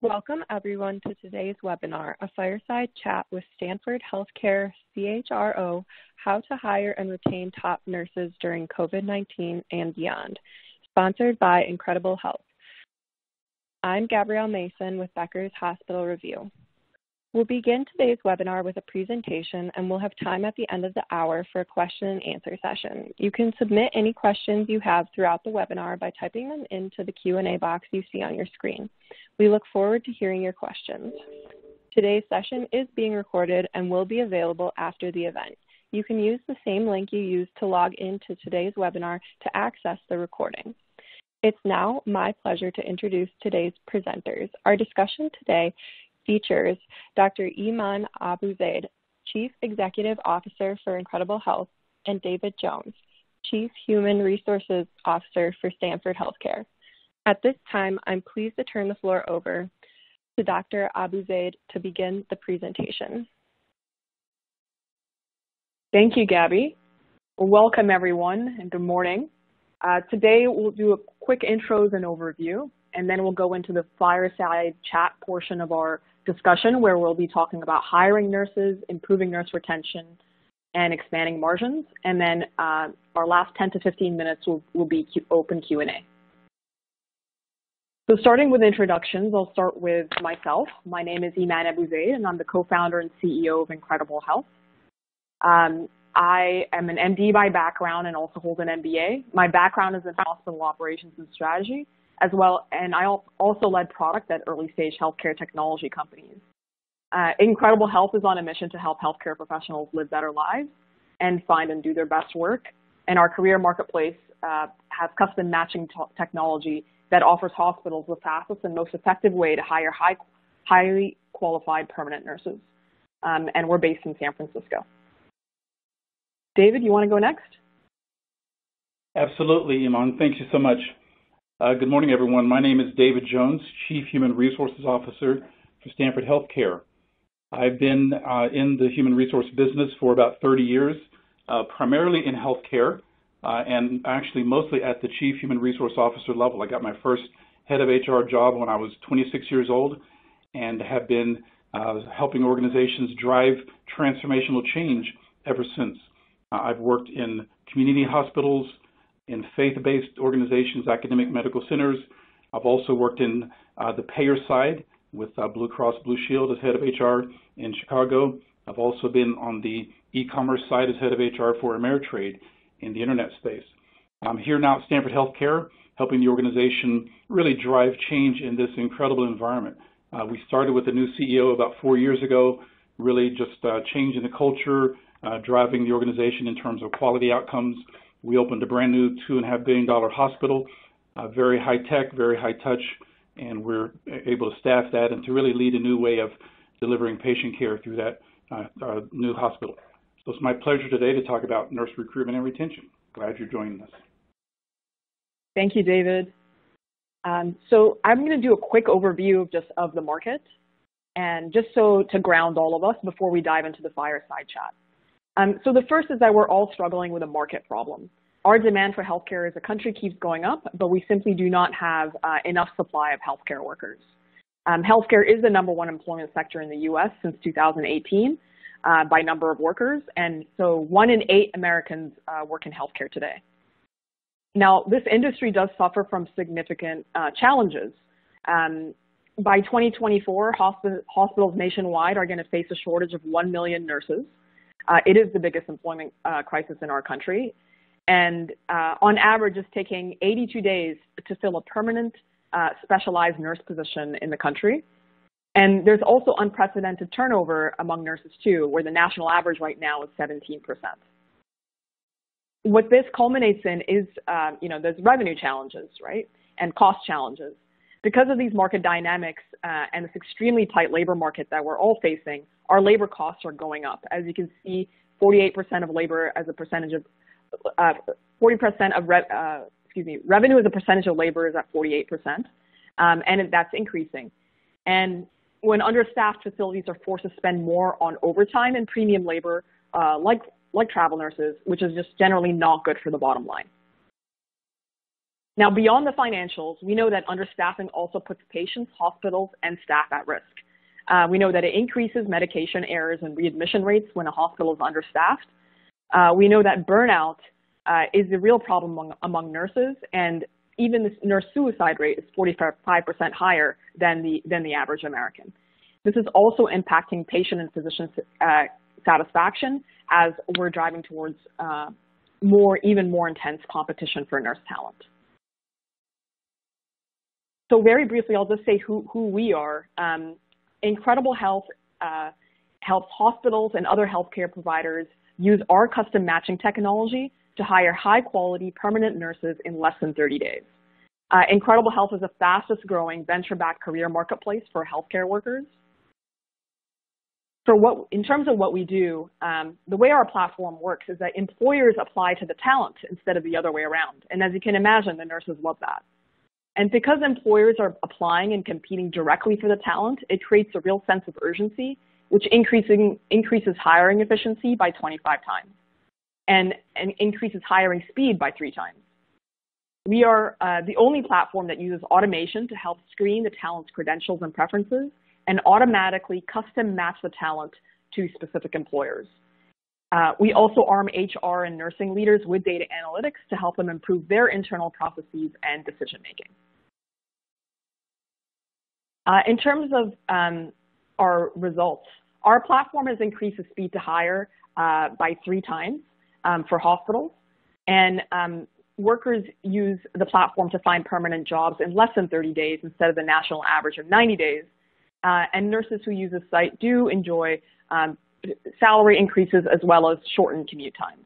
Welcome everyone to today's webinar, a fireside chat with Stanford Health Care CHRO, How to Hire and Retain Top Nurses During COVID-19 and Beyond, sponsored by Incredible Health. I'm Gabrielle Mason with Becker's Hospital Review. We'll begin today's webinar with a presentation, and we'll have time at the end of the hour for a question and answer session. You can submit any questions you have throughout the webinar by typing them into the Q&A box you see on your screen. We look forward to hearing your questions. Today's session is being recorded and will be available after the event. You can use the same link you used to log into today's webinar to access the recording. It's now my pleasure to introduce today's presenters. Our discussion today features Dr. Iman Abuzaid, Chief Executive Officer for Incredible Health, and David Jones, Chief Human Resources Officer for Stanford Health Care. At this time, I'm pleased to turn the floor over to Dr. Abuzaid to begin the presentation. Thank you, Gabby. Welcome, everyone, and good morning. Today, we'll do a quick intros and overview, and then we'll go into the fireside chat portion of our discussion, where we'll be talking about hiring nurses, improving nurse retention, and expanding margins. And then our last 10 to 15 minutes will be open Q&A. So starting with introductions, I'll start with myself. My name is Iman Abuzaid, and I'm the co-founder and CEO of Incredible Health. I am an MD by background and also hold an MBA. My background is in hospital operations and strategy, as well, and I also led product at early-stage healthcare technology companies. Incredible Health is on a mission to help healthcare professionals live better lives and find and do their best work. And our career marketplace has custom matching technology that offers hospitals the fastest and most effective way to hire highly qualified permanent nurses. And we're based in San Francisco. David, you want to go next? Absolutely, Iman. Thank you so much. Good morning, everyone. My name is David Jones, Chief Human Resources Officer for Stanford Health Care. I've been in the human resource business for about 30 years, primarily in healthcare, and actually mostly at the Chief Human Resource Officer level. I got my first head of HR job when I was 26 years old and have been helping organizations drive transformational change ever since. I've worked in community hospitals, in faith-based organizations, academic medical centers. I've also worked in the payer side with Blue Cross Blue Shield as head of HR in Chicago. I've also been on the e-commerce side as head of HR for Ameritrade in the internet space. I'm here now at Stanford Health Care, helping the organization really drive change in this incredible environment. We started with a new CEO about 4 years ago, really just changing the culture, driving the organization in terms of quality outcomes. We opened a brand new $2.5 billion hospital, very high tech, very high touch, and we're able to staff that and to really lead a new way of delivering patient care through that new hospital. So it's my pleasure today to talk about nurse recruitment and retention. Glad you're joining us. Thank you, David. So I'm going to do a quick overview of the market, and just so to ground all of us before we dive into the fireside chat. So the first is that we're all struggling with a market problem. Our demand for healthcare as a country keeps going up, but we simply do not have enough supply of healthcare workers. Healthcare is the #1 employment sector in the US since 2018 by number of workers, and so 1 in 8 Americans work in healthcare today. Now, this industry does suffer from significant challenges. By 2024, hospitals nationwide are going to face a shortage of 1 million nurses. It is the biggest employment crisis in our country. And on average, it's taking 82 days to fill a permanent specialized nurse position in the country. And there's also unprecedented turnover among nurses too, where the national average right now is 17%. What this culminates in is, there's revenue challenges, right? And cost challenges. Because of these market dynamics and this extremely tight labor market that we're all facing, our labor costs are going up. As you can see, 48% of labor as a percentage of, 40% of revenue as a percentage of labor is at 48%, and that's increasing. And when understaffed facilities are forced to spend more on overtime and premium labor, like travel nurses, which is just generally not good for the bottom line. Now, beyond the financials, we know that understaffing also puts patients, hospitals, and staff at risk. We know that it increases medication errors and readmission rates when a hospital is understaffed. We know that burnout is a real problem among nurses, and even the nurse suicide rate is 45% higher than the average American. This is also impacting patient and physician satisfaction as we're driving towards even more intense competition for nurse talent. So very briefly, I'll just say who we are. Incredible Health helps hospitals and other healthcare providers use our custom matching technology to hire high-quality permanent nurses in less than 30 days. Incredible Health is the fastest growing venture-backed career marketplace for healthcare workers. In terms of what we do, the way our platform works is that employers apply to the talent instead of the other way around. And as you can imagine, the nurses love that. And because employers are applying and competing directly for the talent, it creates a real sense of urgency, which increases hiring efficiency by 25 times and increases hiring speed by 3 times. We are the only platform that uses automation to help screen the talent's credentials and preferences and automatically custom match the talent to specific employers. We also arm HR and nursing leaders with data analytics to help them improve their internal processes and decision-making. In terms of our results, our platform has increased the speed to hire by 3 times for hospitals, and workers use the platform to find permanent jobs in less than 30 days instead of the national average of 90 days. And nurses who use the site do enjoy salary increases as well as shortened commute times.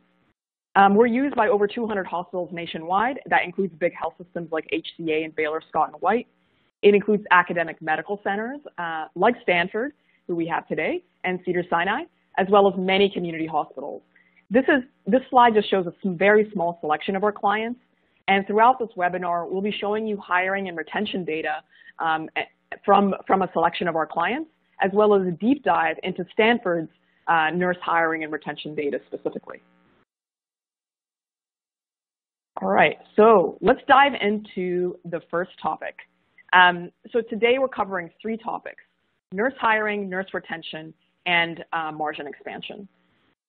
We're used by over 200 hospitals nationwide. That includes big health systems like HCA and Baylor Scott and White. It includes academic medical centers like Stanford, who we have today, and Cedars-Sinai, as well as many community hospitals. This slide just shows a very small selection of our clients. And throughout this webinar, we'll be showing you hiring and retention data from a selection of our clients, as well as a deep dive into Stanford's nurse hiring and retention data specifically. All right, so let's dive into the first topic. So today we're covering 3 topics: nurse hiring, nurse retention, and margin expansion.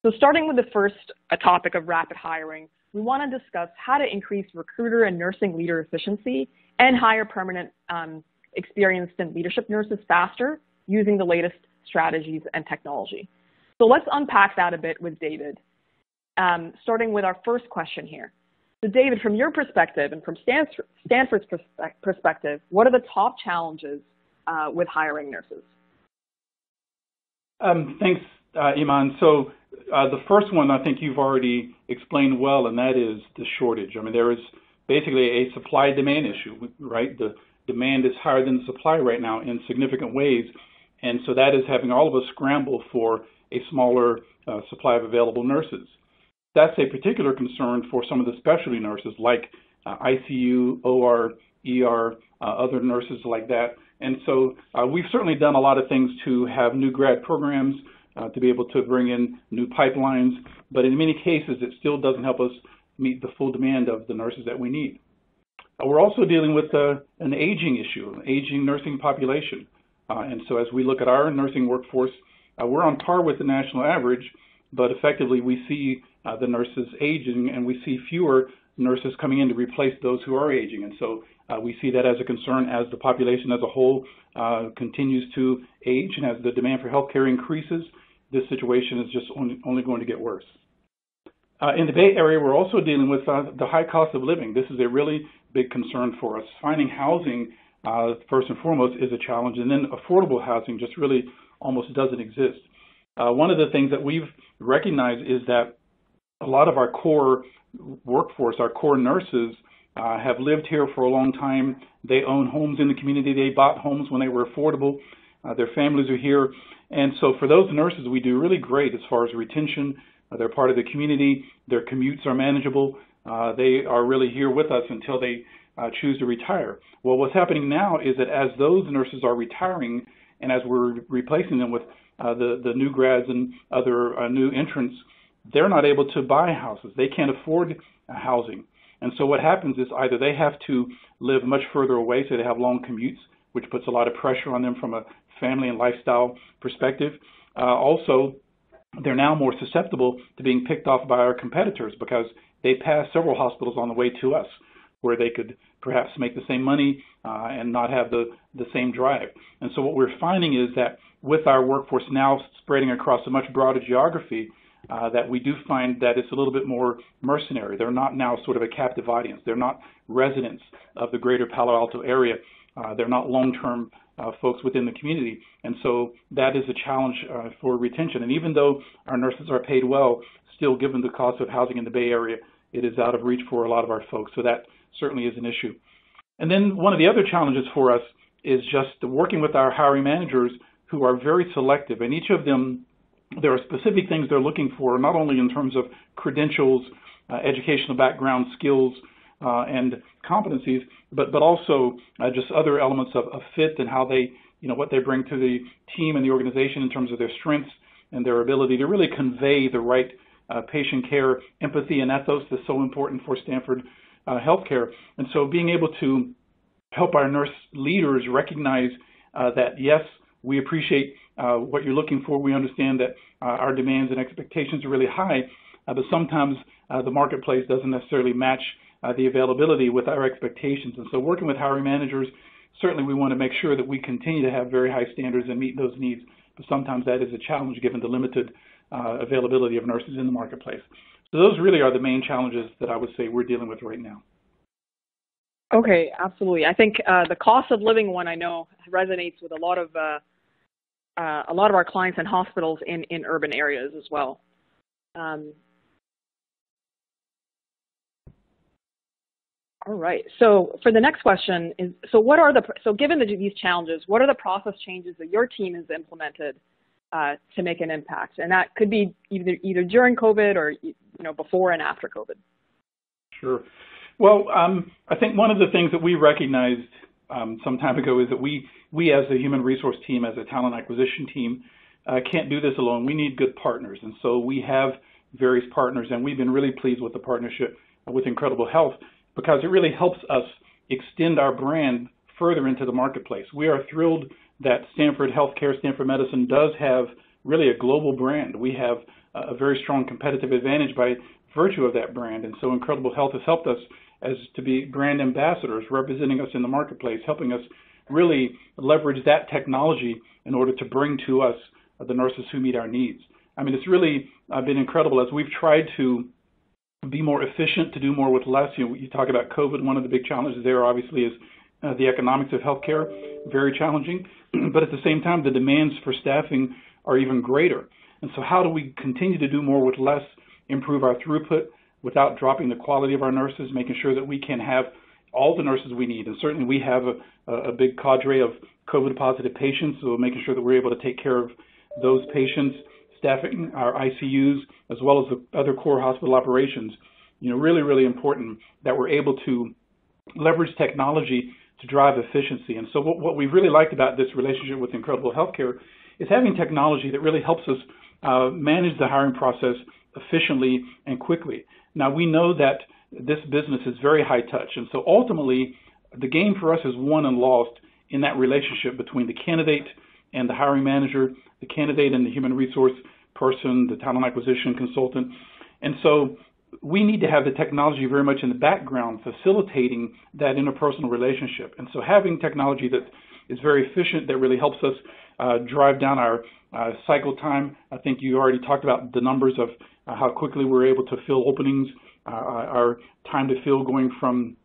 So starting with the first topic of rapid hiring, we want to discuss how to increase recruiter and nursing leader efficiency and hire permanent experienced and leadership nurses faster using the latest strategies and technology. So let's unpack that a bit with David, starting with our first question here. So David, from your perspective and from Stanford's perspective, what are the top challenges with hiring nurses? Thanks, Iman. So the first one I think you've already explained well, and that is the shortage. I mean, there is basically a supply-demand issue, right? The demand is higher than the supply right now in significant ways, and so that is having all of us scramble for a smaller supply of available nurses. That's a particular concern for some of the specialty nurses like ICU, OR, ER, other nurses like that. And so we've certainly done a lot of things to have new grad programs to be able to bring in new pipelines, but in many cases it still doesn't help us meet the full demand of the nurses that we need. We're also dealing with an aging issue, an aging nursing population. And so as we look at our nursing workforce, we're on par with the national average, but effectively we see the nurses aging, and we see fewer nurses coming in to replace those who are aging. And so we see that as a concern as the population as a whole continues to age, and as the demand for healthcare increases, this situation is just only going to get worse. In the Bay Area, we're also dealing with the high cost of living. This is a really big concern for us. Finding housing, first and foremost, is a challenge, and then affordable housing just really almost doesn't exist. One of the things that we've recognized is that a lot of our core workforce, our core nurses, have lived here for a long time. They own homes in the community. They bought homes when they were affordable. Their families are here. And so for those nurses, we do really great as far as retention. They're part of the community. Their commutes are manageable. They are really here with us until they choose to retire. Well, what's happening now is that as those nurses are retiring and as we're replacing them with the new grads and other new entrants, they're not able to buy houses. They can't afford housing. And so what happens is either they have to live much further away, so they have long commutes, which puts a lot of pressure on them from a family and lifestyle perspective. Also, they're now more susceptible to being picked off by our competitors because they pass several hospitals on the way to us where they could perhaps make the same money and not have the same drive. And so what we're finding is that with our workforce now spreading across a much broader geography, that we do find that it's a little bit more mercenary. They're not now sort of a captive audience. They're not residents of the greater Palo Alto area. They're not long-term folks within the community. And so that is a challenge for retention. And even though our nurses are paid well, still given the cost of housing in the Bay Area, it is out of reach for a lot of our folks. So that certainly is an issue. And then one of the other challenges for us is just working with our hiring managers who are very selective. And each of them, there are specific things they're looking for, not only in terms of credentials, educational background, skills, and competencies, but also just other elements of fit and how they, what they bring to the team and the organization in terms of their strengths and their ability to really convey the right patient care, empathy, and ethos that's so important for Stanford Healthcare. And so being able to help our nurse leaders recognize that, yes, we appreciate what you're looking for. We understand that our demands and expectations are really high, but sometimes the marketplace doesn't necessarily match the availability with our expectations. And so working with hiring managers, certainly we want to make sure that we continue to have very high standards and meet those needs, but sometimes that is a challenge given the limited availability of nurses in the marketplace. So those really are the main challenges that I would say we're dealing with right now. Okay, absolutely. I think the cost of living one, I know, resonates with a lot of our clients and hospitals in urban areas as well. All right. So for the next question is, given these challenges, what are the process changes that your team has implemented to make an impact? And that could be either during COVID or before and after COVID. Sure. Well, I think one of the things that we recognized some time ago is that we as a human resource team, as a talent acquisition team, can't do this alone. We need good partners. And so we have various partners, and we've been really pleased with the partnership with Incredible Health because it really helps us extend our brand further into the marketplace. We are thrilled that Stanford Health Care, Stanford Medicine does have really a global brand. We have a very strong competitive advantage by virtue of that brand. And so Incredible Health has helped us as to be brand ambassadors, representing us in the marketplace, helping us really leverage that technology in order to bring to us the nurses who meet our needs. I mean, it's really been incredible as we've tried to be more efficient, to do more with less. You talk about COVID, one of the big challenges there obviously is the economics of healthcare, very challenging, but at the same time, the demands for staffing are even greater. And so how do we continue to do more with less, improve our throughput without dropping the quality of our nurses, making sure that we can have all the nurses we need? And certainly we have a big cadre of COVID-positive patients, so making sure that we're able to take care of those patients, staffing our ICUs, as well as the other core hospital operations. Really, really important that we're able to leverage technology to drive efficiency. And so what we've really liked about this relationship with Incredible Healthcare is having technology that really helps us manage the hiring process efficiently and quickly. Now, we know that this business is very high touch, and so ultimately the game for us is won and lost in that relationship between the candidate and the hiring manager, the candidate and the human resource person, the talent acquisition consultant. And so we need to have the technology very much in the background facilitating that interpersonal relationship. And so having technology that is very efficient, that really helps us drive down our cycle time. I think you already talked about the numbers of how quickly we're able to fill openings, our time to fill going from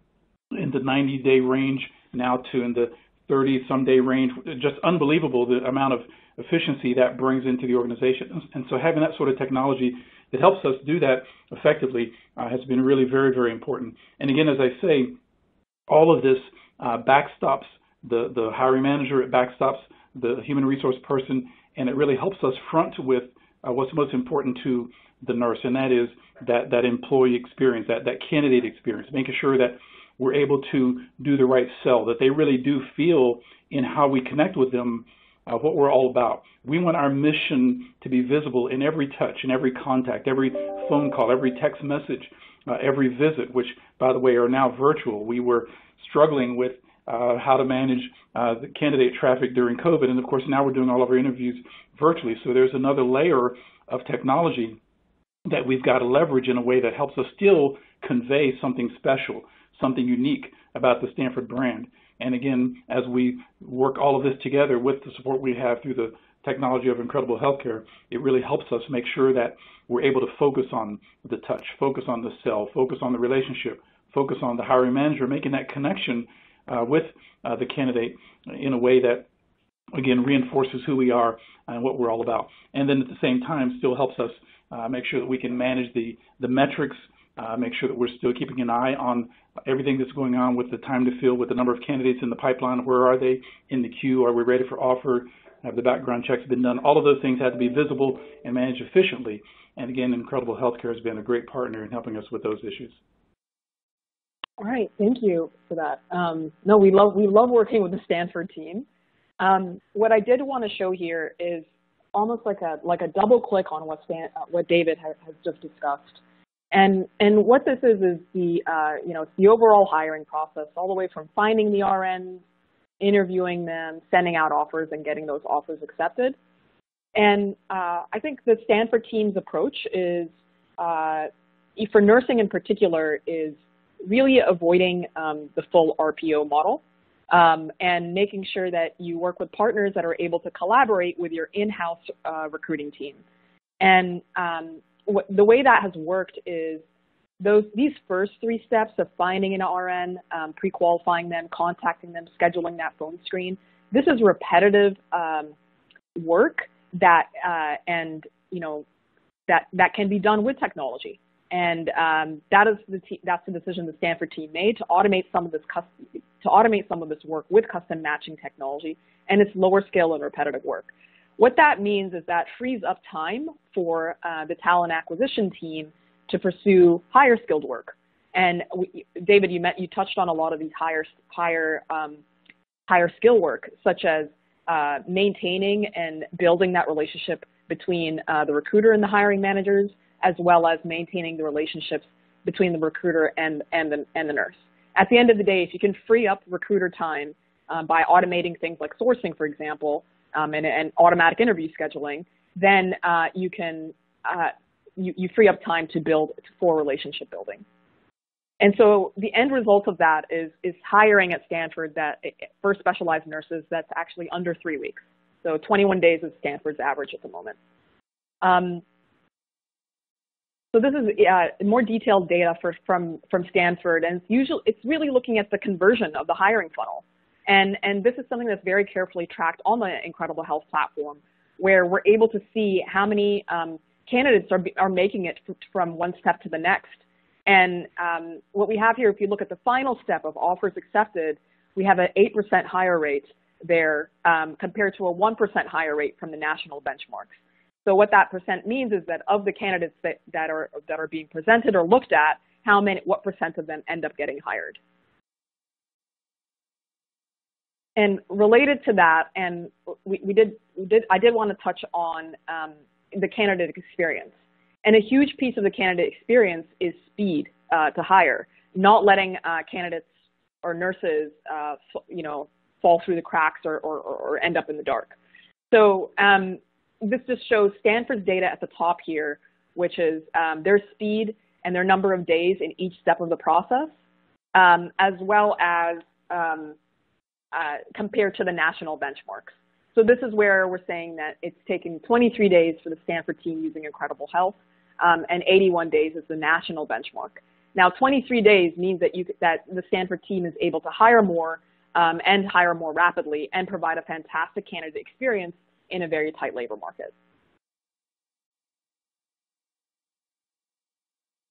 in the 90-day range now to in the 30-some day range. Just unbelievable the amount of efficiency that brings into the organization. And so having that sort of technology that helps us do that effectively has been really very, very important. And again, as I say, all of this backstops the hiring manager, it backstops the human resource person, and it really helps us front with what's most important to the nurse, and that is that employee experience, that candidate experience, making sure that we're able to do the right sell, that they really do feel in how we connect with them what we're all about. We want our mission to be visible in every touch, in every contact, every phone call, every text message. every visit, which, by the way, are now virtual. We were struggling with how to manage the candidate traffic during COVID, and of course now we're doing all of our interviews virtually. So there's another layer of technology that we've got to leverage in a way that helps us still convey something special, something unique about the Stanford brand. And again, as we work all of this together with the support we have through the technology of Incredible Healthcare, it really helps us make sure that we're able to focus on the touch, focus on the sell, focus on the relationship, focus on the hiring manager, making that connection with the candidate in a way that, again, reinforces who we are and what we're all about. And then at the same time still helps us make sure that we can manage the metrics, make sure that we're still keeping an eye on everything that's going on with the time to fill, with the number of candidates in the pipeline. Where are they in the queue? Are we ready for offer? Have the background checks been done? All of those things have to be visible and managed efficiently. And again, Incredible Healthcare has been a great partner in helping us with those issues. All right, thank you for that. No, we love working with the Stanford team. What I did want to show here is almost like a double click on what David has just discussed. And what this is the it's the overall hiring process, all the way from finding the RNs, interviewing them, sending out offers, and getting those offers accepted. And I think the Stanford team's approach is, for nursing in particular, is really avoiding the full RPO model and making sure that you work with partners that are able to collaborate with your in-house recruiting team. And the way that has worked is these first three steps of finding an RN, pre-qualifying them, contacting them, scheduling that phone screen. This is repetitive work that that can be done with technology, and that's the decision the Stanford team made to automate some of this work with custom matching technology, and it's lower scale and repetitive work. What that means is that frees up time for the talent acquisition team to pursue higher skilled work. And David, you touched on a lot of these higher skill work, such as maintaining and building that relationship between the recruiter and the hiring managers, as well as maintaining the relationships between the recruiter and the nurse. At the end of the day, if you can free up recruiter time by automating things like sourcing, for example, and automatic interview scheduling, then you free up time to build for relationship building. And so the end result of that is hiring at Stanford for specialized nurses that's actually under 3 weeks. So 21 days is Stanford's average at the moment. So this is more detailed data from Stanford, and it's really looking at the conversion of the hiring funnel. And this is something that's very carefully tracked on the Incredible Health platform, where we're able to see how many candidates are making it from one step to the next. And what we have here, if you look at the final step of offers accepted, we have an 8% higher rate there compared to a 1% higher rate from the national benchmarks. So what that percent means is that of the candidates that are being presented or looked at, what percent of them end up getting hired. And related to that, and I did want to touch on the candidate experience. And a huge piece of the candidate experience is speed to hire, not letting candidates or nurses, fall through the cracks or end up in the dark. So this just shows Stanford's data at the top here, which is their speed and their number of days in each step of the process, as well as compared to the national benchmarks. So this is where we're saying that it's taking 23 days for the Stanford team using Incredible Health, and 81 days is the national benchmark. Now, 23 days means that the Stanford team is able to hire more and hire more rapidly and provide a fantastic candidate experience in a very tight labor market.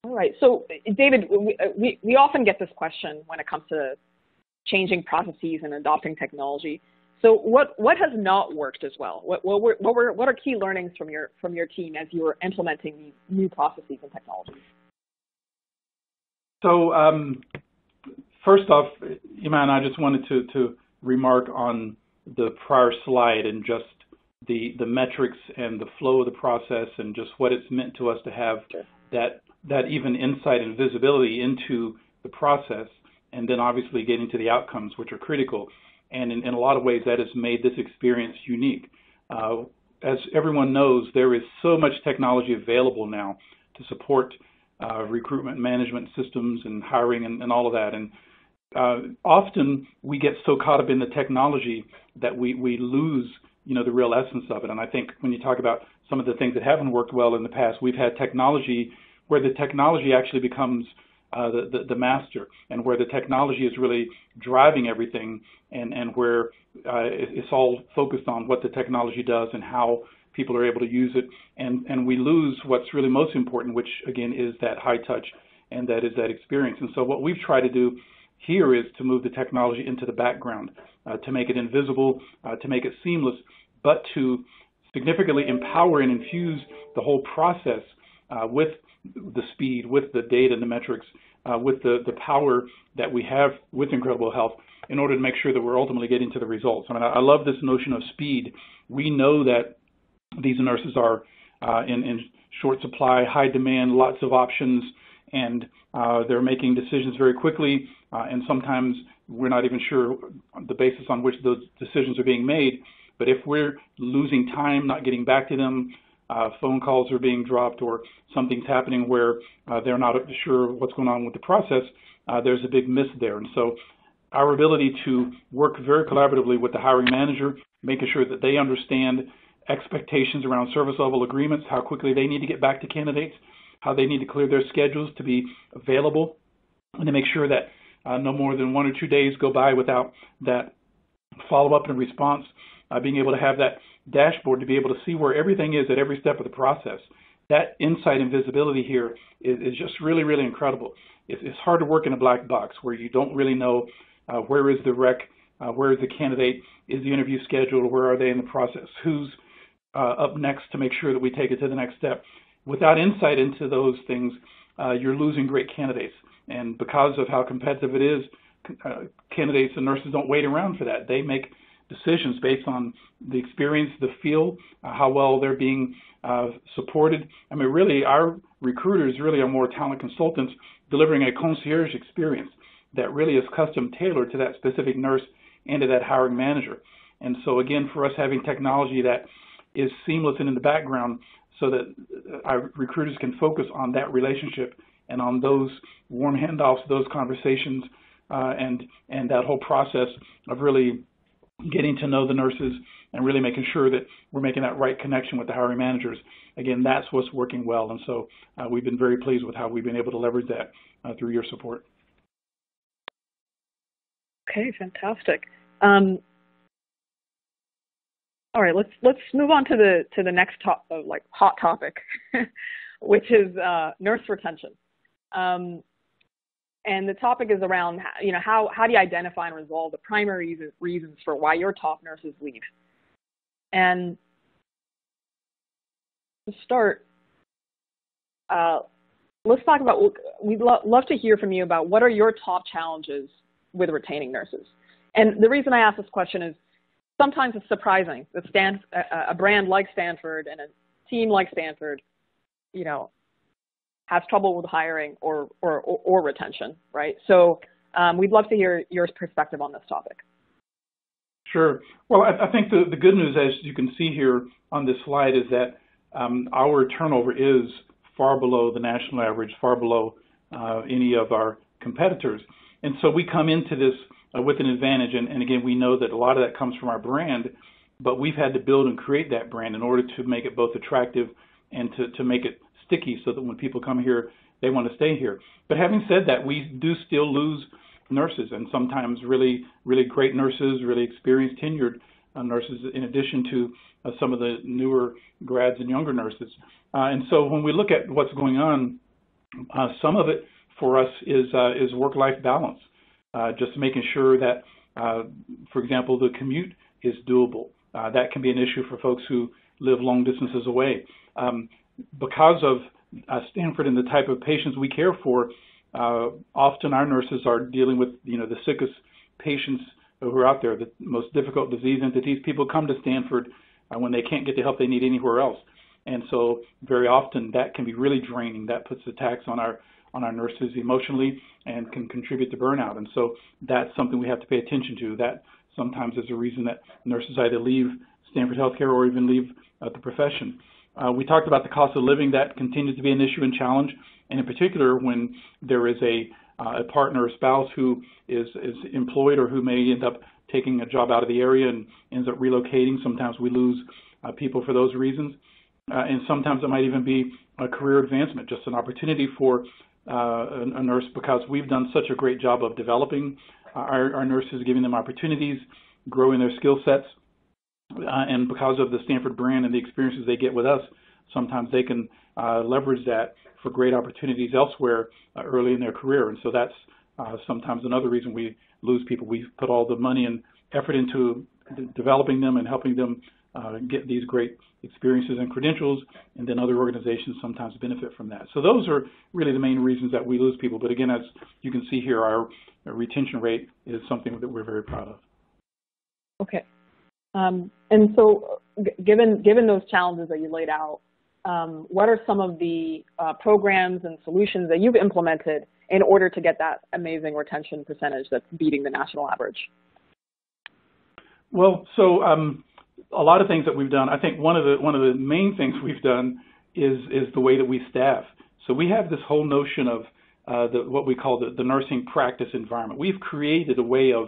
All right, so David, we often get this question when it comes to changing processes and adopting technology. So what has not worked as well? What are key learnings from your team as you were implementing these new processes and technologies? So first off, Iman, I just wanted to remark on the prior slide and just the metrics and the flow of the process and just what it's meant to us to have that that even insight and visibility into the process, and then obviously getting to the outcomes, which are critical. And in a lot of ways, that has made this experience unique. As everyone knows, there is so much technology available now to support recruitment management systems and hiring and all of that. And often we get so caught up in the technology that we lose, the real essence of it. And I think when you talk about some of the things that haven't worked well in the past, we've had technology where the technology actually becomes the master, and where the technology is really driving everything, and where it's all focused on what the technology does and how people are able to use it, and we lose what's really most important, which again is that high touch, and that is that experience. And so what we've tried to do here is to move the technology into the background, to make it invisible, to make it seamless, but to significantly empower and infuse the whole process with the speed, with the data and the metrics, with the power that we have with Incredible Health, in order to make sure that we're ultimately getting to the results. I mean, I love this notion of speed. We know that these nurses are in short supply, high demand, lots of options, and they're making decisions very quickly, and sometimes we're not even sure the basis on which those decisions are being made. But if we're losing time, not getting back to them, phone calls are being dropped, or something's happening where they're not sure what's going on with the process, there's a big miss there. And so our ability to work very collaboratively with the hiring manager, making sure that they understand expectations around service level agreements, how quickly they need to get back to candidates, how they need to clear their schedules to be available, and to make sure that no more than 1 or 2 days go by without that follow-up and response, being able to have that dashboard to be able to see where everything is at every step of the process. That insight and visibility here is just really, really incredible. It's hard to work in a black box where you don't really know where is the rec, where is the candidate, is the interview scheduled, where are they in the process, who's up next to make sure that we take it to the next step. Without insight into those things, you're losing great candidates. And because of how competitive it is, candidates and nurses don't wait around for that. They make decisions based on the experience, the feel, how well they're being supported. I mean, really, our recruiters really are more talent consultants delivering a concierge experience that really is custom tailored to that specific nurse and to that hiring manager. And so again, for us having technology that is seamless and in the background so that our recruiters can focus on that relationship and on those warm handoffs, those conversations, and that whole process of really getting to know the nurses and really making sure that we're making that right connection with the hiring managers. Again, that's what's working well. And so we've been very pleased with how we've been able to leverage that through your support. Okay, fantastic. All right, let's move on to the next hot topic, which is nurse retention. And the topic is around, how do you identify and resolve the primary reasons for why your top nurses leave? And to start, let's talk about, we'd love to hear from you about what are your top challenges with retaining nurses. And the reason I ask this question is sometimes it's surprising that a brand like Stanford and a team like Stanford, has trouble with hiring or retention, right? So we'd love to hear your perspective on this topic. Sure. Well, I think the good news, as you can see here on this slide, is that our turnover is far below the national average, far below any of our competitors. And so we come into this with an advantage. And again, we know that a lot of that comes from our brand, but we've had to build and create that brand in order to make it both attractive and to make it sticky so that when people come here, they want to stay here. But having said that, we do still lose nurses, and sometimes really, really great nurses, really experienced, tenured nurses, in addition to some of the newer grads and younger nurses. And so when we look at what's going on, some of it for us is work-life balance, just making sure that, for example, the commute is doable. That can be an issue for folks who live long distances away. Because of Stanford and the type of patients we care for, often our nurses are dealing with, the sickest patients who are out there, the most difficult disease entities. People come to Stanford when they can't get the help they need anywhere else. And so very often that can be really draining. That puts the tax on our nurses emotionally and can contribute to burnout. And so that's something we have to pay attention to. That sometimes is a reason that nurses either leave Stanford Health Care or even leave the profession. We talked about the cost of living. That continues to be an issue and challenge, and in particular when there is a partner or spouse who is employed or who may end up taking a job out of the area and ends up relocating. Sometimes we lose people for those reasons. And sometimes it might even be a career advancement, just an opportunity for a nurse, because we've done such a great job of developing our nurses, giving them opportunities, growing their skill sets. And because of the Stanford brand and the experiences they get with us, sometimes they can leverage that for great opportunities elsewhere early in their career. And so that's sometimes another reason we lose people. We put all the money and effort into developing them and helping them get these great experiences and credentials, and then other organizations sometimes benefit from that. So those are really the main reasons that we lose people. But again, as you can see here, our retention rate is something that we're very proud of. Okay. And so given those challenges that you laid out, what are some of the programs and solutions that you've implemented in order to get that amazing retention percentage that's beating the national average? Well, so a lot of things that we've done. I think one of the main things we've done is the way that we staff. So we have this whole notion of what we call the nursing practice environment. We've created a way of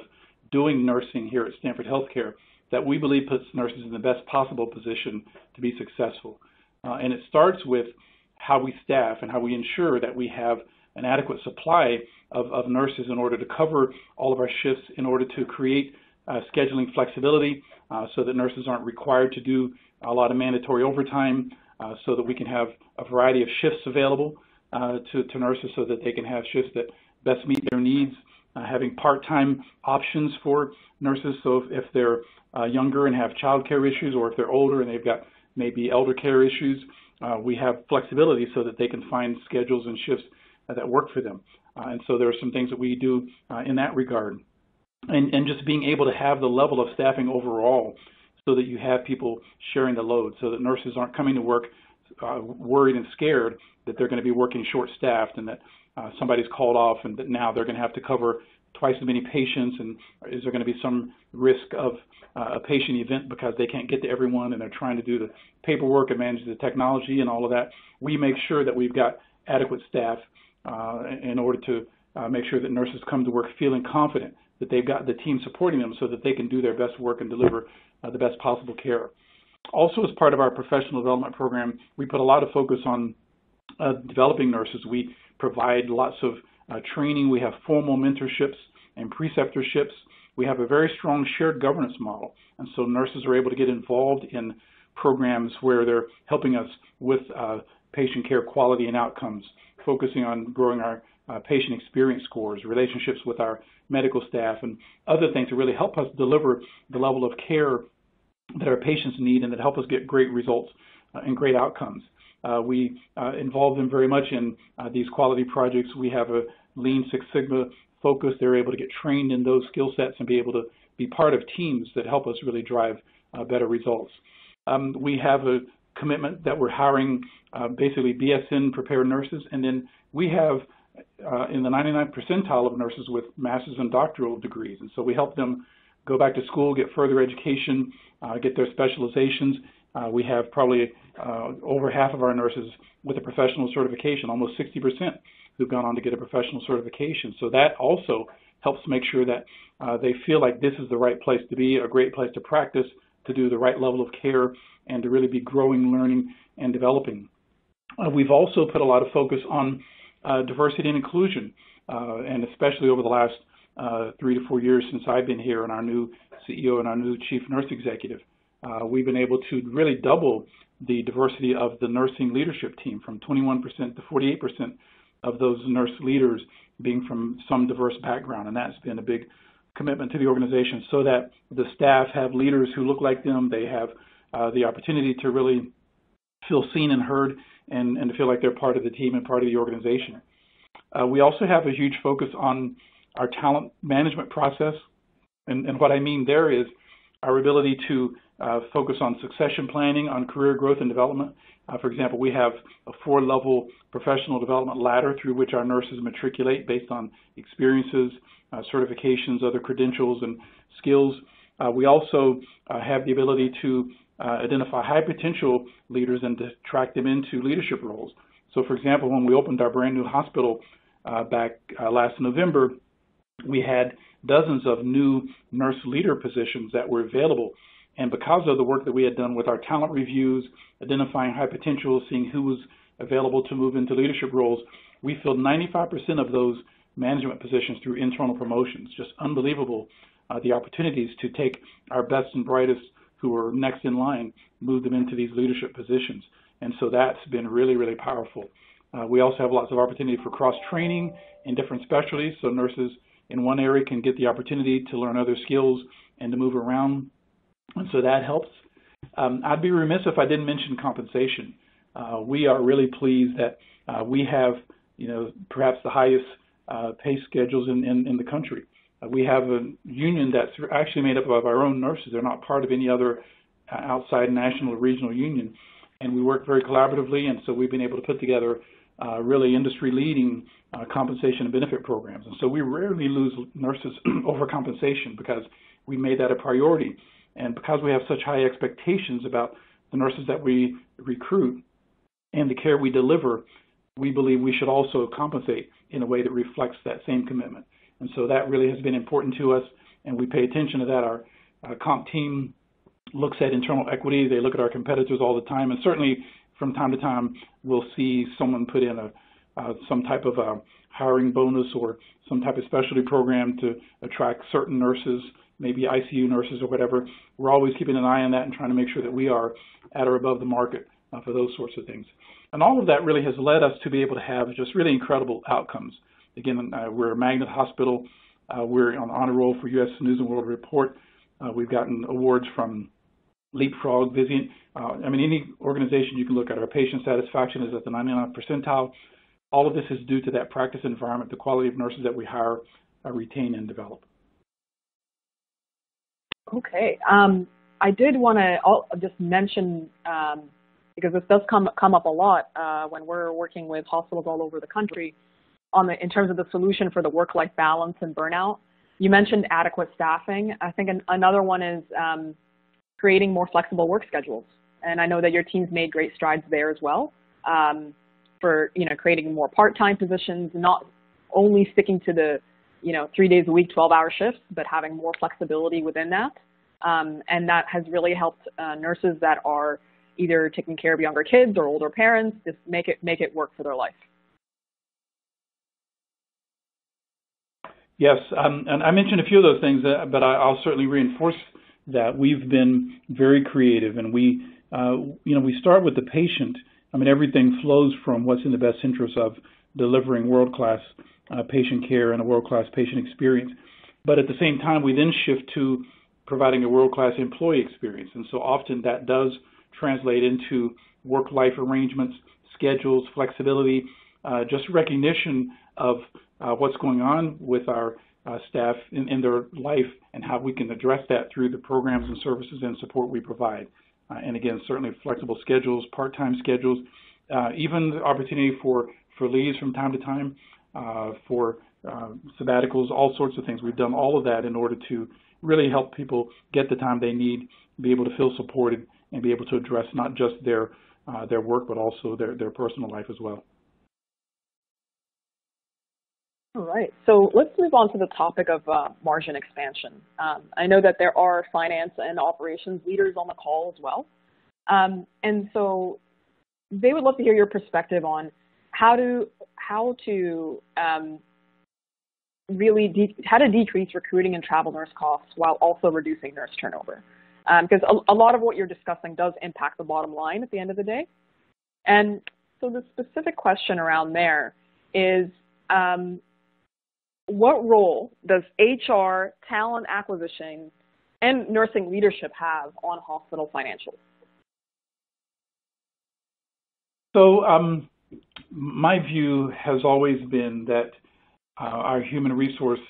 doing nursing here at Stanford Health Care that we believe puts nurses in the best possible position to be successful. And it starts with how we staff and how we ensure that we have an adequate supply of nurses in order to cover all of our shifts, in order to create scheduling flexibility so that nurses aren't required to do a lot of mandatory overtime, so that we can have a variety of shifts available to nurses so that they can have shifts that best meet their needs, having part-time options for nurses. So if they're younger and have child care issues, or if they're older and they've got maybe elder care issues, we have flexibility so that they can find schedules and shifts that work for them. And so there are some things that we do in that regard. And just being able to have the level of staffing overall so that you have people sharing the load, so that nurses aren't coming to work worried and scared that they're going to be working short-staffed and that somebody's called off and that now they're going to have to cover twice as many patients, and is there going to be some risk of a patient event because they can't get to everyone and they're trying to do the paperwork and manage the technology and all of that. We make sure that we've got adequate staff in order to make sure that nurses come to work feeling confident that they've got the team supporting them so that they can do their best work and deliver the best possible care. Also, as part of our professional development program, we put a lot of focus on developing nurses. We provide lots of training. We have formal mentorships and preceptorships. We have a very strong shared governance model, and so nurses are able to get involved in programs where they're helping us with patient care quality and outcomes, focusing on growing our patient experience scores, relationships with our medical staff, and other things to really help us deliver the level of care that our patients need and that help us get great results and great outcomes. We involve them very much in these quality projects. We have a Lean Six Sigma focus. They're able to get trained in those skill sets and be able to be part of teams that help us really drive better results. We have a commitment that we're hiring basically BSN prepared nurses, and then we have in the 99th percentile of nurses with master's and doctoral degrees, and so we help them go back to school, get further education, get their specializations. We have probably over half of our nurses with a professional certification, almost 60% who've gone on to get a professional certification. So that also helps make sure that they feel like this is the right place to be, a great place to practice, to do the right level of care, and to really be growing, learning, and developing. We've also put a lot of focus on diversity and inclusion, and especially over the last 3 to 4 years since I've been here and our new CEO and our new chief nurse executive. We've been able to really double the diversity of the nursing leadership team from 21% to 48% of those nurse leaders being from some diverse background, and that's been a big commitment to the organization so that the staff have leaders who look like them. They have the opportunity to really feel seen and heard and to feel like they're part of the team and part of the organization. We also have a huge focus on our talent management process, and what I mean there is our ability to focus on succession planning, on career growth and development. For example, we have a 4-level professional development ladder through which our nurses matriculate based on experiences, certifications, other credentials, and skills. We also have the ability to identify high potential leaders and to track them into leadership roles. So, for example, when we opened our brand new hospital back last November, we had dozens of new nurse leader positions that were available. And because of the work that we had done with our talent reviews, identifying high potential, seeing who was available to move into leadership roles, we filled 95% of those management positions through internal promotions. Just unbelievable, the opportunities to take our best and brightest who are next in line, move them into these leadership positions. And so that's been really, really powerful. We also have lots of opportunity for cross-training in different specialties, so nurses in one area can get the opportunity to learn other skills and to move around. And so that helps. I'd be remiss if I didn't mention compensation. We are really pleased that we have, perhaps the highest pay schedules in the country. We have a union that's actually made up of our own nurses. They're not part of any other outside national or regional union. And we work very collaboratively, and so we've been able to put together really industry-leading compensation and benefit programs. And so we rarely lose nurses over compensation because we made that a priority. And because we have such high expectations about the nurses that we recruit and the care we deliver, we believe we should also compensate in a way that reflects that same commitment. And so that really has been important to us, and we pay attention to that. Our comp team looks at internal equity. They look at our competitors all the time, and certainly from time to time we'll see someone put in some type of a hiring bonus or some type of specialty program to attract certain nurses, maybe ICU nurses or whatever. We're always keeping an eye on that and trying to make sure that we are at or above the market for those sorts of things. And all of that really has led us to be able to have just really incredible outcomes. Again, we're a magnet hospital. We're on the honor roll for U.S. News and World Report. We've gotten awards from Leapfrog, Vizient. Any organization you can look at, our patient satisfaction is at the 99th percentile. All of this is due to that practice environment, the quality of nurses that we hire, retain, and develop. Okay. I did want to just mention, because this does come up a lot when we're working with hospitals all over the country, in terms of the solution for the work-life balance and burnout. You mentioned adequate staffing. I think another one is creating more flexible work schedules. And I know that your team's made great strides there as well for creating more part-time positions, not only sticking to the 3 days a week, 12-hour shifts, but having more flexibility within that. And that has really helped nurses that are either taking care of younger kids or older parents, just make it work for their life. Yes, and I mentioned a few of those things, but I'll certainly reinforce that we've been very creative, and we start with the patient. Everything flows from what's in the best interest of delivering world-class patient care and a world-class patient experience. But at the same time, we then shift to providing a world-class employee experience, and so often that does translate into work-life arrangements, schedules, flexibility, just recognition of what's going on with our staff in their life and how we can address that through the programs and services and support we provide. And again, certainly flexible schedules, part-time schedules, even the opportunity for leaves from time to time, for sabbaticals, all sorts of things. We've done all of that in order to really help people get the time they need, be able to feel supported, and be able to address not just their work, but also their personal life as well. All right, so let's move on to the topic of margin expansion. I know that there are finance and operations leaders on the call as well. And so they would love to hear your perspective on how to decrease recruiting and travel nurse costs while also reducing nurse turnover. Because a lot of what you're discussing does impact the bottom line at the end of the day. And so the specific question around there is, what role does HR, talent acquisition, and nursing leadership have on hospital financials? So my view has always been that our human resource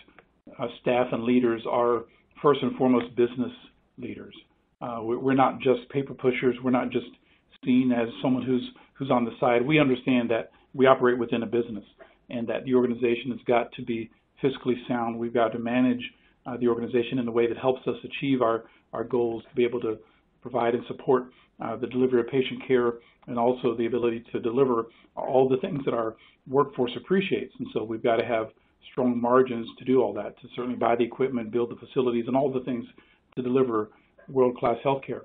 staff and leaders are first and foremost business leaders. We're not just paper pushers. We're not just seen as someone who's on the side. We understand that we operate within a business and that the organization has got to be fiscally sound. We've got to manage the organization in a way that helps us achieve our goals, to be able to provide and support the delivery of patient care, and also the ability to deliver all the things that our workforce appreciates. And so we've got to have strong margins to do all that, to certainly buy the equipment, build the facilities, and all the things to deliver world-class healthcare.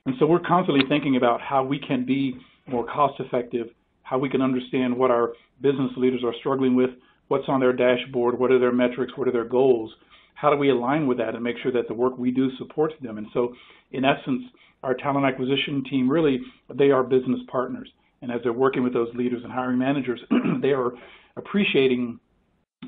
And so we're constantly thinking about how we can be more cost-effective, how we can understand what our business leaders are struggling with, what's on their dashboard, what are their metrics, what are their goals, how do we align with that and make sure that the work we do supports them. And so, in essence, our talent acquisition team, really, they are business partners. And as they're working with those leaders and hiring managers, they are appreciating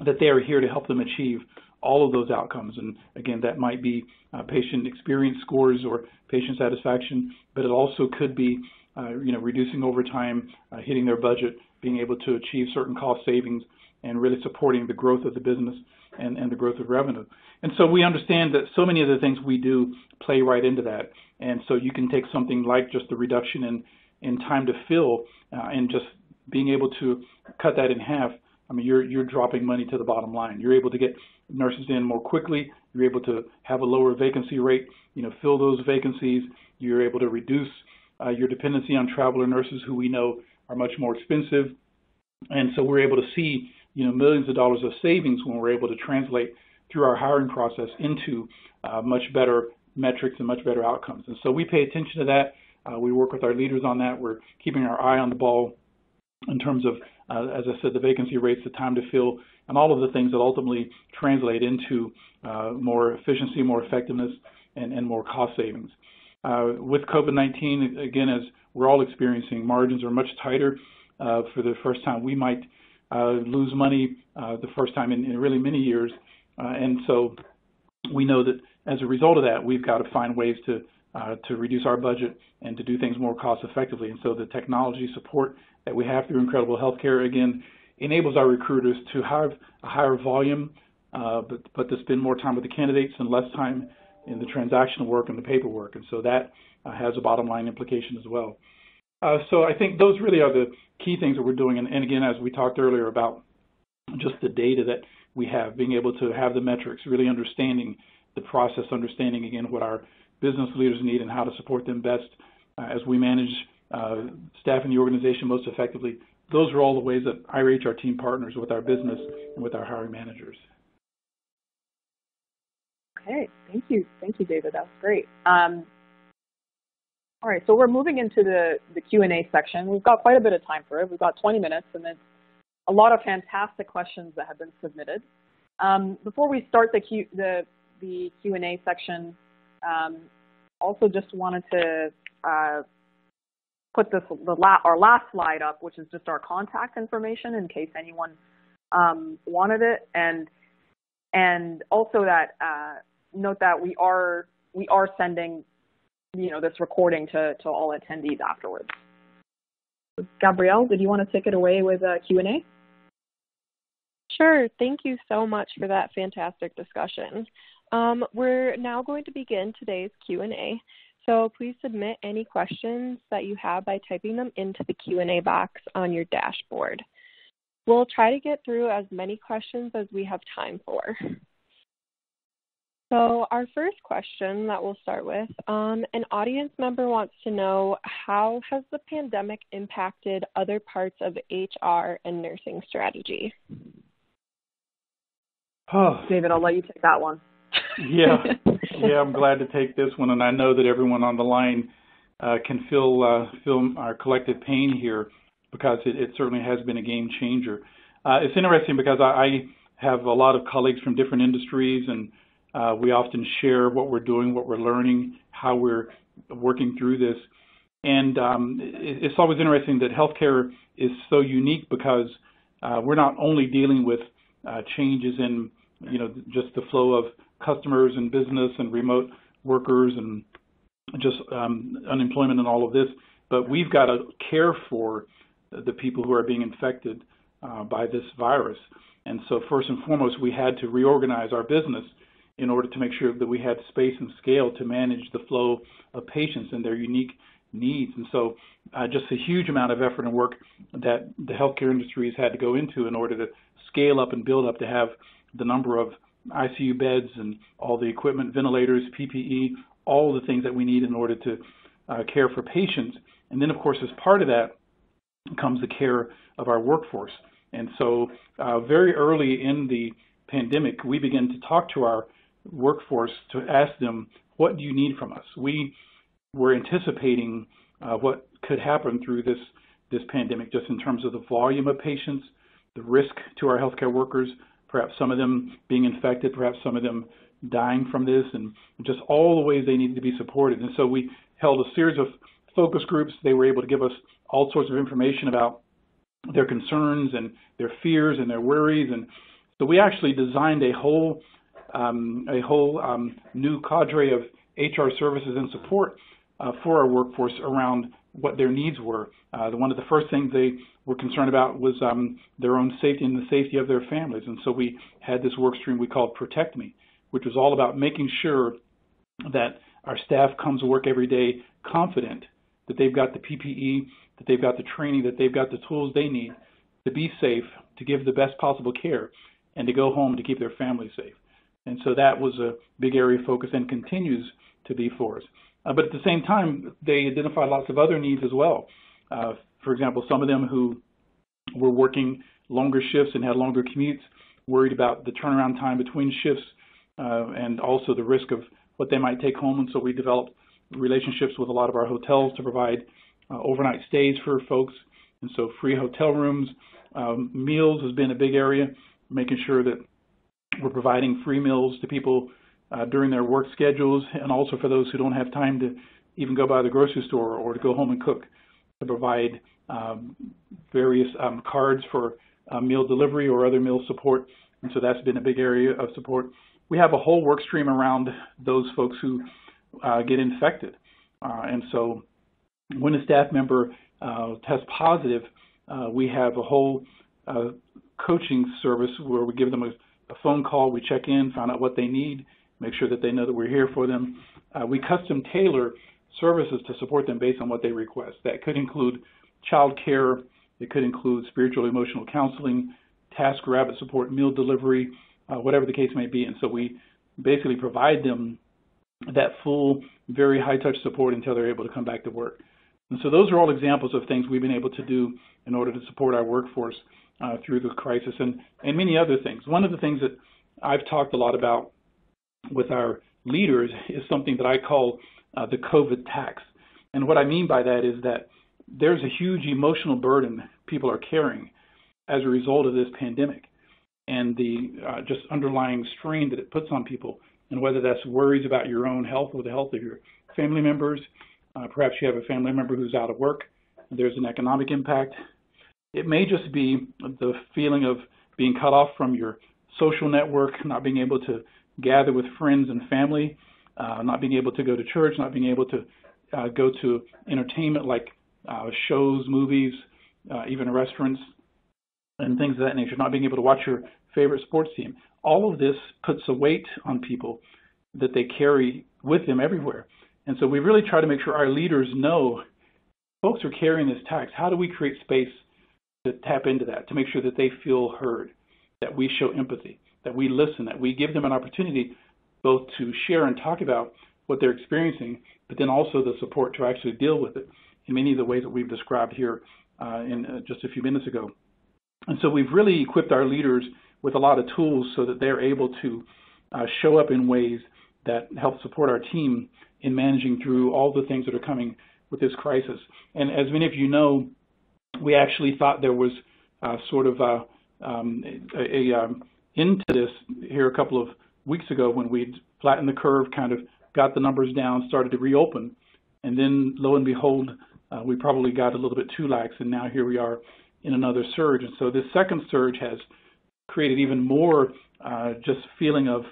that they are here to help them achieve all of those outcomes. And again, that might be patient experience scores or patient satisfaction, but it also could be reducing overtime, hitting their budget, being able to achieve certain cost savings, and really supporting the growth of the business and the growth of revenue. And so we understand that so many of the things we do play right into that. And so you can take something like just the reduction in time to fill and just being able to cut that in half. I mean, you're dropping money to the bottom line. You're able to get nurses in more quickly. You're able to have a lower vacancy rate, fill those vacancies. You're able to reduce your dependency on traveler nurses, who we know are much more expensive. And so we're able to see, millions of dollars of savings when we're able to translate through our hiring process into much better metrics and much better outcomes. And so we pay attention to that. We work with our leaders on that. We're keeping our eye on the ball in terms of, as I said, the vacancy rates, the time to fill, and all of the things that ultimately translate into more efficiency, more effectiveness, and more cost savings. With COVID-19, again, as we're all experiencing, margins are much tighter. For the first time, we might lose money the first time in really many years. And so we know that as a result of that, we've got to find ways to reduce our budget and to do things more cost effectively. And so the technology support that we have through Incredible Healthcare, again, enables our recruiters to have a higher volume, but to spend more time with the candidates and less time in the transactional work and the paperwork. And so that has a bottom line implication as well. So I think those really are the key things that we're doing. And again, as we talked earlier about just the data that we have, being able to have the metrics, really understanding the process, understanding, again, what our business leaders need and how to support them best as we manage staffing the organization most effectively. Those are all the ways that youre HR team partners with our business and with our hiring managers. Okay, thank you, David. That was great. All right, so we're moving into the Q&A section. We've got quite a bit of time for it. We've got 20 minutes, and it's a lot of fantastic questions that have been submitted. Before we start the Q&A section, also just wanted to put our last slide up, which is just our contact information in case anyone wanted it, and also that note that we are sending this recording to all attendees afterwards. Gabrielle, did you want to take it away with Q&A? Sure. Thank you so much for that fantastic discussion. We're now going to begin today's Q&A. So please submit any questions that you have by typing them into the Q&A box on your dashboard. We'll try to get through as many questions as we have time for. So our first question that we'll start with, an audience member wants to know, how has the pandemic impacted other parts of HR and nursing strategy? Oh. David, I'll let you take that one. Yeah, I'm glad to take this one, and I know that everyone on the line can feel our collective pain here, because it certainly has been a game changer. It's interesting because I have a lot of colleagues from different industries, and we often share what we're doing, what we're learning, how we're working through this. And it's always interesting that healthcare is so unique, because we're not only dealing with changes in just the flow of customers and business and remote workers and just unemployment and all of this, but we've got to care for the people who are being infected by this virus. And so first and foremost, we had to reorganize our business in order to make sure that we had space and scale to manage the flow of patients and their unique needs. And so just a huge amount of effort and work that the healthcare industry has had to go into in order to scale up and build up to have the number of ICU beds and all the equipment, ventilators, PPE, all the things that we need in order to care for patients. And then, of course, as part of that comes the care of our workforce. And so very early in the pandemic, we began to talk to our workforce to ask them, what do you need from us? We were anticipating what could happen through this pandemic, just in terms of the volume of patients, the risk to our healthcare workers, perhaps some of them being infected, perhaps some of them dying from this, and just all the ways they needed to be supported. And so we held a series of focus groups. They were able to give us all sorts of information about their concerns and their fears and their worries. And so we actually designed a whole new cadre of HR services and support for our workforce around what their needs were. One of the first things they were concerned about was their own safety and the safety of their families. And so we had this work stream we called Protect Me, which was all about making sure that our staff comes to work every day confident that they've got the PPE, that they've got the training, that they've got the tools they need to be safe, to give the best possible care, and to go home to keep their families safe. And so that was a big area of focus and continues to be for us. But at the same time, they identified lots of other needs as well. For example, some of them who were working longer shifts and had longer commutes, worried about the turnaround time between shifts and also the risk of what they might take home. And so we developed relationships with a lot of our hotels to provide overnight stays for folks. And so free hotel rooms, meals has been a big area, making sure that we're providing free meals to people during their work schedules, and also for those who don't have time to even go by the grocery store or to go home and cook, to provide various cards for meal delivery or other meal support. And so that's been a big area of support. We have a whole work stream around those folks who get infected. And so when a staff member tests positive, we have a whole coaching service where we give them a phone call, we check in, find out what they need, make sure that they know that we're here for them. We custom tailor services to support them based on what they request. That could include child care, it could include spiritual emotional counseling, task rabbit support, meal delivery, whatever the case may be. And so we basically provide them that full, very high-touch support until they're able to come back to work. And so those are all examples of things we've been able to do in order to support our workforce through the crisis, and many other things. One of the things that I've talked a lot about with our leaders is something that I call the COVID tax. And what I mean by that is that there's a huge emotional burden people are carrying as a result of this pandemic and the just underlying strain that it puts on people, and whether that's worries about your own health or the health of your family members. Perhaps you have a family member who's out of work. There's an economic impact. It may just be the feeling of being cut off from your social network, not being able to gather with friends and family, not being able to go to church, not being able to go to entertainment like shows, movies, even restaurants, and things of that nature, not being able to watch your favorite sports team. All of this puts a weight on people that they carry with them everywhere. And so we really try to make sure our leaders know folks are carrying this tax. How do we create space to tap into that, to make sure that they feel heard, that we show empathy, that we listen, that we give them an opportunity both to share and talk about what they're experiencing, but then also the support to actually deal with it in many of the ways that we've described here in just a few minutes ago. And so we've really equipped our leaders with a lot of tools so that they're able to show up in ways that help support our team in managing through all the things that are coming with this crisis. And as many of you know, we actually thought there was sort of into this here a couple of weeks ago when we'd flattened the curve, kind of got the numbers down, started to reopen. And then lo and behold, we probably got a little bit too lax, and now here we are in another surge. And so this second surge has created even more just feeling of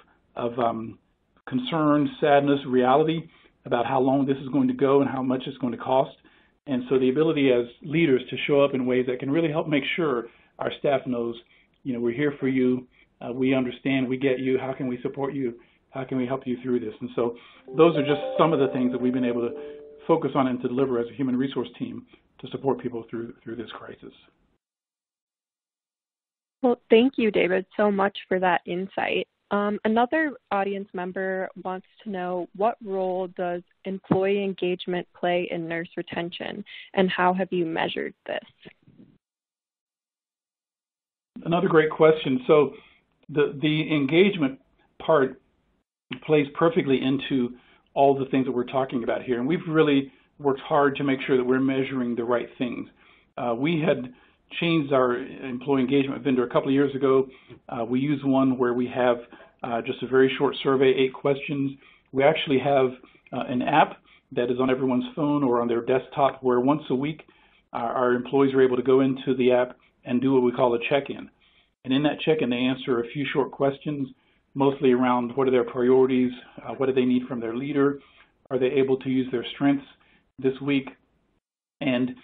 concern, sadness, reality about how long this is going to go and how much it's going to cost. And so the ability as leaders to show up in ways that can really help make sure our staff knows, you know, we're here for you, we understand, we get you, how can we support you, How can we help you through this? And so those are just some of the things that we've been able to focus on and to deliver as a human resource team to support people through this crisis. Well, thank you, David, so much for that insight. Another audience member wants to know, what role does employee engagement play in nurse retention, and how have you measured this? Another great question. So the engagement part plays perfectly into all the things that we're talking about here, and we've really worked hard to make sure that we're measuring the right things. We had changed our employee engagement vendor a couple of years ago. We use one where we have just a very short survey, 8 questions. We actually have an app that is on everyone's phone or on their desktop where once a week our employees are able to go into the app and do what we call a check-in. And in that check-in, they answer a few short questions, mostly around what are their priorities, what do they need from their leader, are they able to use their strengths this week. And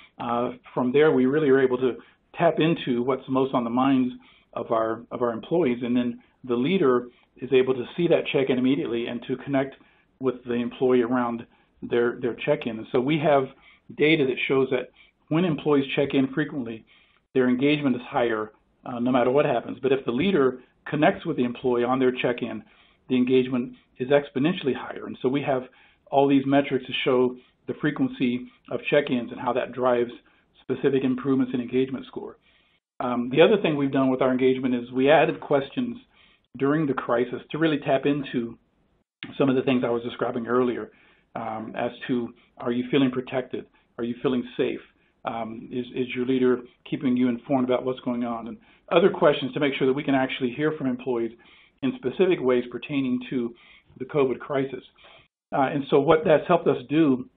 from there, we really are able to tap into what's most on the minds of our employees, and then the leader is able to see that check-in immediately and to connect with the employee around their check-in. And so we have data that shows that when employees check in frequently, their engagement is higher no matter what happens. But if the leader connects with the employee on their check-in, the engagement is exponentially higher. And so we have all these metrics to show the frequency of check-ins and how that drives specific improvements in engagement score. The other thing we've done with our engagement is we added questions during the crisis to really tap into some of the things I was describing earlier as to, are you feeling protected? Are you feeling safe? Is your leader keeping you informed about what's going on? And other questions to make sure that we can actually hear from employees in specific ways pertaining to the COVID crisis. And so what that's helped us do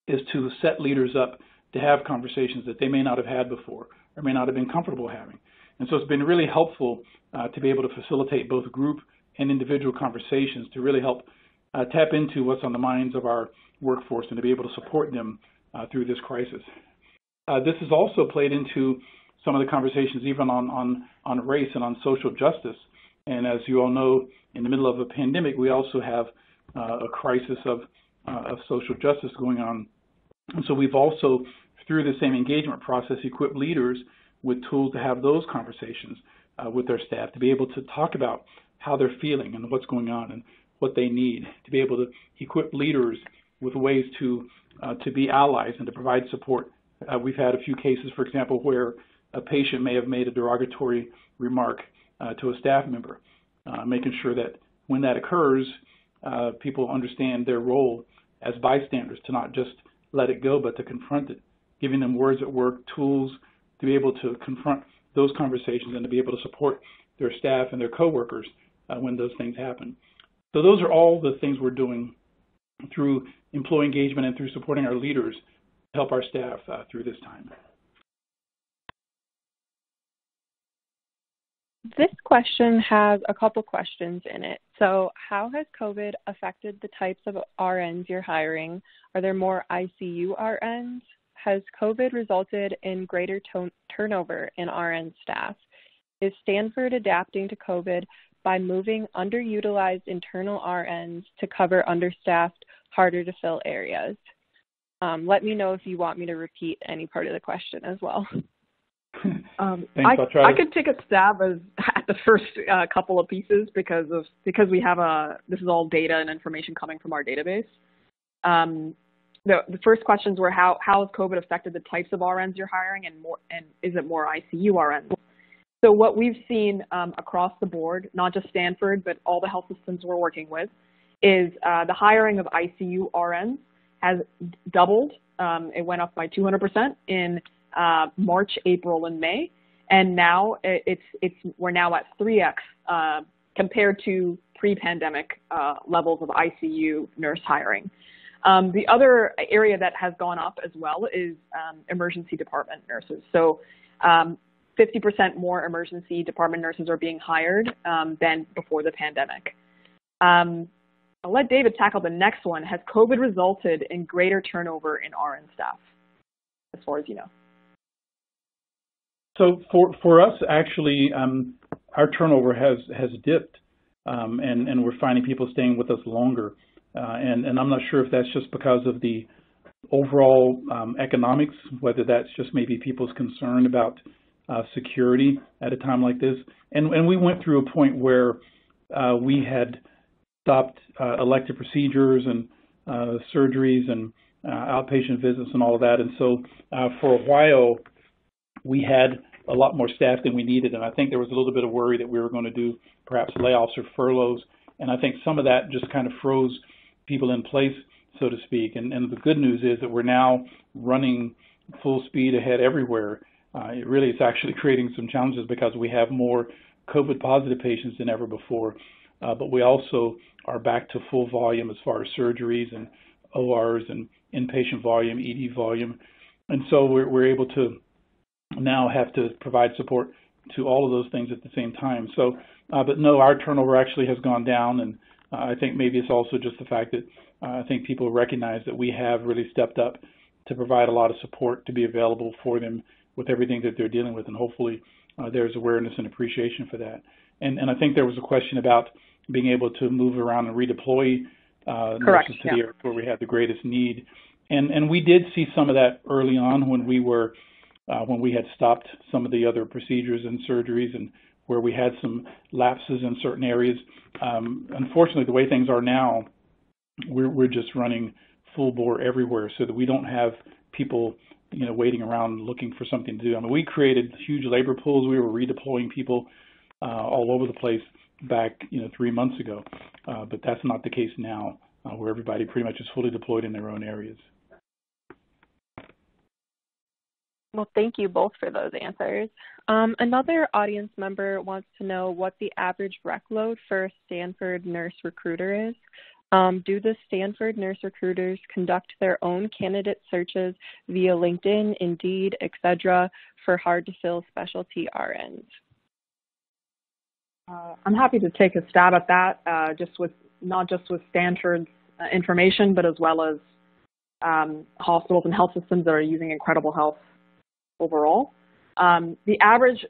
is to set leaders up to have conversations that they may not have had before or may not have been comfortable having. And so it's been really helpful to be able to facilitate both group and individual conversations to really help tap into what's on the minds of our workforce and to be able to support them through this crisis. This has also played into some of the conversations even on race and on social justice. And as you all know, in the middle of a pandemic, we also have a crisis of social justice going on. And so we've also, through the same engagement process, equipped leaders with tools to have those conversations with their staff, to be able to talk about how they're feeling and what's going on and what they need, to be able to equip leaders with ways to be allies and to provide support. We've had a few cases, for example, where a patient may have made a derogatory remark to a staff member, making sure that when that occurs, people understand their role as bystanders, to not just let it go, but to confront it, giving them words at work, tools to be able to confront those conversations and to be able to support their staff and their coworkers when those things happen. So those are all the things we're doing through employee engagement and through supporting our leaders to help our staff through this time. This question has a couple questions in it. So how has COVID affected the types of RNs you're hiring? Are there more ICU RNs? Has COVID resulted in greater turnover in RN staff? Is Stanford adapting to COVID by moving underutilized internal RNs to cover understaffed, harder to fill areas? Let me know if you want me to repeat any part of the question as well. I could take a stab at the first couple of pieces because we have this is all data and information coming from our database. The first questions were how has COVID affected the types of RNs you're hiring and is it more ICU RNs? So what we've seen across the board, not just Stanford, but all the health systems we're working with, is the hiring of ICU RNs has doubled. It went up by 200% in March, April, and May, and now we're now at 3x compared to pre-pandemic levels of ICU nurse hiring. The other area that has gone up as well is emergency department nurses. So 50% more emergency department nurses are being hired than before the pandemic. I'll let David tackle the next one. Has COVID resulted in greater turnover in RN staff, as far as you know? So for us, actually, our turnover has dipped and we're finding people staying with us longer. And I'm not sure if that's just because of the overall economics, whether that's just maybe people's concern about security at a time like this. And we went through a point where we had stopped elective procedures and surgeries and outpatient visits and all of that. And so for a while, we had a lot more staff than we needed. And I think there was a little bit of worry that we were going to do perhaps layoffs or furloughs. And I think some of that just kind of froze people in place, so to speak. And the good news is that we're now running full speed ahead everywhere. It really is actually creating some challenges because we have more COVID positive patients than ever before. But we also are back to full volume as far as surgeries and ORs and inpatient volume, ED volume. And so we're able to now have to provide support to all of those things at the same time. So, but no, our turnover actually has gone down, and I think maybe it's also just the fact that I think people recognize that we have really stepped up to provide a lot of support to be available for them with everything that they're dealing with, and hopefully there's awareness and appreciation for that. And I think there was a question about being able to move around and redeploy nurses to the areas where we had the greatest need. And we did see some of that early on when we had stopped some of the other procedures and surgeries and where we had some lapses in certain areas. Unfortunately, the way things are now, we're just running full bore everywhere so that we don't have people waiting around looking for something to do. I mean, we created huge labor pools. We were redeploying people all over the place back 3 months ago, but that's not the case now, where everybody pretty much is fully deployed in their own areas. Well, thank you both for those answers. Another audience member wants to know what the average rec load for a Stanford nurse recruiter is. Do the Stanford nurse recruiters conduct their own candidate searches via LinkedIn, Indeed, etc. for hard-to-fill specialty RNs? I'm happy to take a stab at that, not just with Stanford's information, but as well as hospitals and health systems that are using Incredible Health overall. The average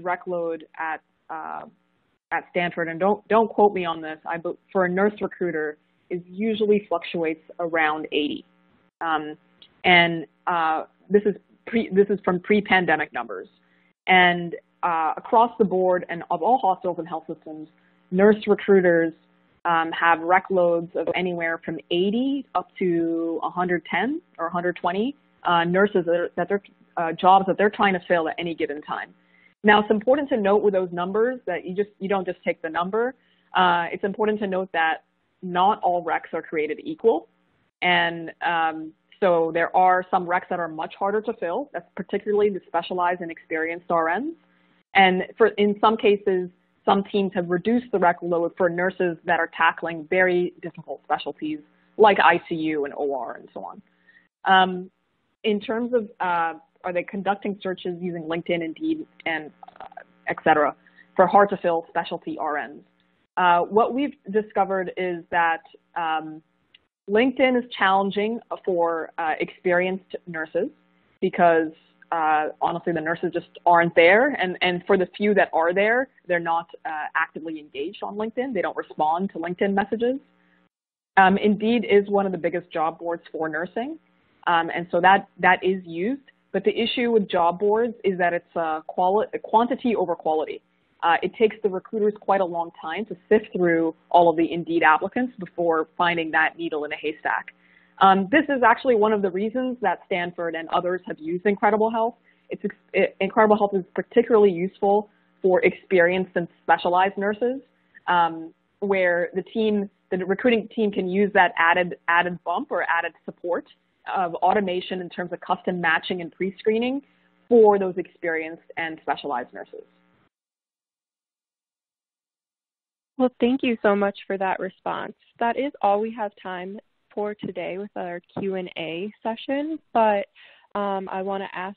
rec load at Stanford, and don't quote me on this, for a nurse recruiter, is usually fluctuates around 80, and this is from pre-pandemic numbers. And across the board and of all hospitals and health systems, nurse recruiters have rec loads of anywhere from 80 up to 110 or 120 nurses that they're jobs that they're trying to fill at any given time. Now, it's important to note with those numbers that you don't just take the number. It's important to note that not all recs are created equal, and so there are some recs that are much harder to fill. That's particularly the specialized and experienced RNs. And in some cases, some teams have reduced the rec load for nurses that are tackling very difficult specialties like ICU and OR and so on. In terms of are they conducting searches using LinkedIn, Indeed, and et cetera for hard-to-fill specialty RNs? What we've discovered is that LinkedIn is challenging for experienced nurses because honestly, the nurses just aren't there. And for the few that are there, they're not actively engaged on LinkedIn. They don't respond to LinkedIn messages. Indeed is one of the biggest job boards for nursing. And so that is used. But the issue with job boards is that it's quantity over quality. It takes the recruiters quite a long time to sift through all of the Indeed applicants before finding that needle in a haystack. This is actually one of the reasons that Stanford and others have used Incredible Health. Incredible Health is particularly useful for experienced and specialized nurses, where the recruiting team can use that added bump or added support of automation in terms of custom matching and pre-screening for those experienced and specialized nurses. Well, thank you so much for that response. That is all we have time for today with our Q&A session, but I want to ask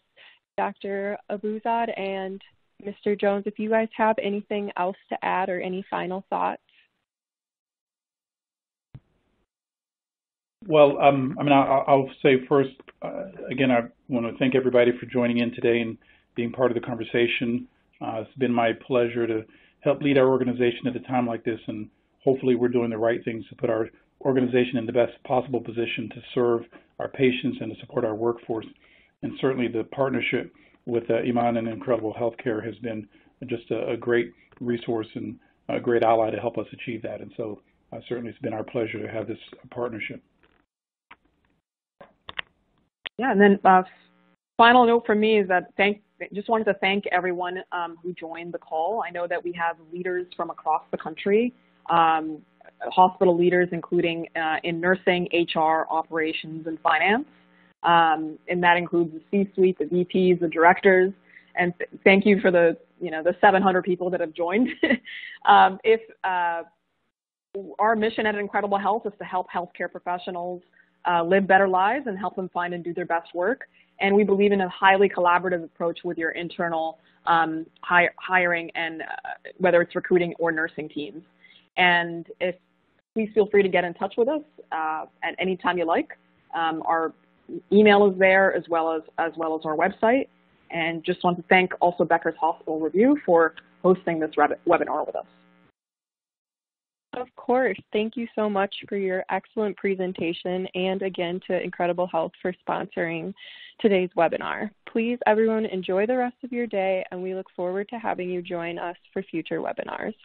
Dr. Abuzad and Mr. Jones if you guys have anything else to add or any final thoughts. Well, I'll say first, again, I want to thank everybody for joining in today and being part of the conversation. It's been my pleasure to help lead our organization at a time like this, and hopefully we're doing the right things to put our organization in the best possible position to serve our patients and to support our workforce. And certainly the partnership with Iman and Incredible Healthcare has been just a great resource and a great ally to help us achieve that. And so certainly it's been our pleasure to have this partnership. Yeah, and then final note from me is that just wanted to thank everyone who joined the call. I know that we have leaders from across the country, hospital leaders, including in nursing, HR, operations, and finance. And that includes the C-suite, the VPs, the directors. And thank you for the 700 people that have joined. Our mission at Incredible Health is to help healthcare professionals live better lives and help them find and do their best work. And we believe in a highly collaborative approach with your internal hiring and whether it's recruiting or nursing teams. And please feel free to get in touch with us at any time you like. Our email is there as well as our website. And just want to thank also Becker's Hospital Review for hosting this webinar with us. Of course. Thank you so much for your excellent presentation, and again to Incredible Health for sponsoring today's webinar. Please, everyone, enjoy the rest of your day, and we look forward to having you join us for future webinars.